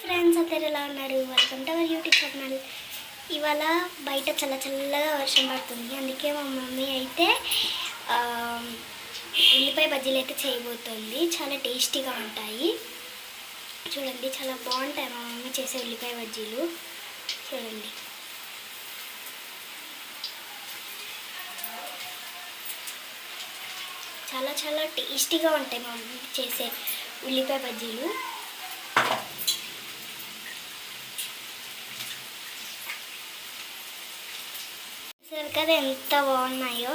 Friends అందరు ఎలా ఉన్నారు? Welcome to our YouTube channel. ఇవాళ బయట చల్లగా వర్షం పడుతుంది. అందుకే మా మమ్మీ అయితే ఉల్లిపాయ బజ్జీలు అయితే చేయబోతుంది. చాలా టేస్టీగా ఉంటాయి. చూడండి, చాలా బాగుంటాయి మా మమ్మీ చేసే ఉల్లిపాయ బజ్జీలు. చూడండి, చాలా టేస్టీగా ఉంటాయి మా మమ్మీ చేసే ఉల్లిపాయ బజ్జీలు. సరే కదా, ఎంత బాగున్నాయో.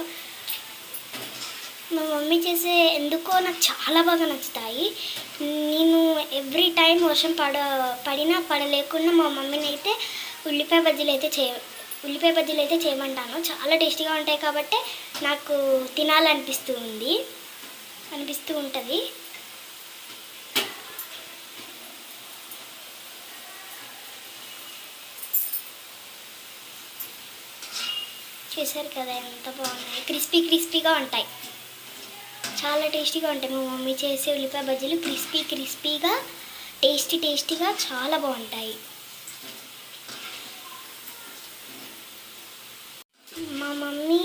మా మమ్మీ చేసే ఎందుకో నాకు చాలా బాగా నచ్చుతాయి. నేను ఎవ్రీ టైం వర్షం పడినా పడలేకున్నా మా మమ్మీని అయితే ఉల్లిపాయ బజ్జీలు అయితే చేయమంటాను. చాలా టేస్టీగా ఉంటాయి కాబట్టి నాకు తినాలనిపిస్తూ ఉంటుంది. చూసారు కదా ఎంత బాగున్నాయి, క్రిస్పీగా ఉంటాయి. చాలా టేస్టీగా ఉంటాయి మా మమ్మీ చేసే ఉల్లిపాయ బజ్జీలు. క్రిస్పీగా టేస్టీగా చాలా బాగుంటాయి. మా మమ్మీ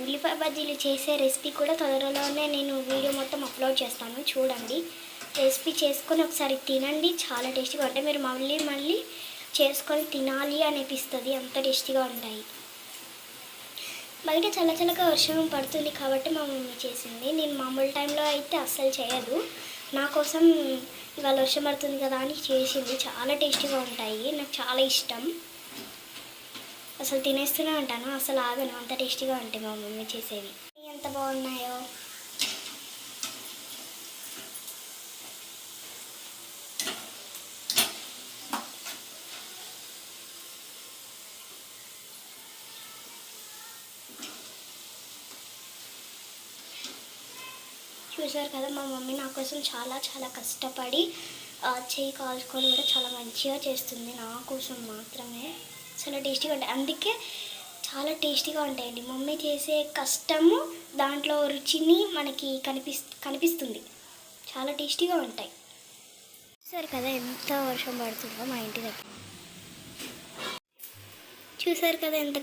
ఉల్లిపాయ బజ్జీలు చేసే రెసిపీ కూడా త్వరలోనే నేను వీడియో మొత్తం అప్లోడ్ చేస్తాను. చూడండి, రెసిపీ చేసుకొని ఒకసారి తినండి. చాలా టేస్టీగా ఉంటాయి. మీరు మళ్ళీ చేసుకొని తినాలి అనిపిస్తుంది, అంత టేస్టీగా ఉంటాయి. బయట చల్లగా వర్షం పడుతుంది కాబట్టి మా మమ్మీ చేసింది. నేను మామూలు టైంలో అయితే అస్సలు చేయదు. నా కోసం ఇవాళ వర్షం పడుతుంది కదా అని చేసింది. చాలా టేస్టీగా ఉంటాయి, నాకు చాలా ఇష్టం. అసలు తినేస్తూనే ఉంటాను, అసలు ఆగను, అంత టేస్టీగా ఉంటాయి మా మమ్మీ చేసేవి. ఎంత బాగున్నాయో. చూసారు కదా, మా మమ్మీ నా కోసం చాలా కష్టపడి చేయి కాల్చుకొని కూడా చాలా మంచిగా చేస్తుంది. నా కోసం మాత్రమే. చాలా టేస్టీగా ఉంటాయి, అందుకే చాలా టేస్టీగా ఉంటాయండి. మమ్మీ చేసే కష్టము దాంట్లో రుచిని మనకి కనిపిస్తుంది. చాలా టేస్టీగా ఉంటాయి. చూసారు కదా ఎంత వర్షం పడుతుందో మా ఇంటి దగ్గర. చూసారు కదా ఎంత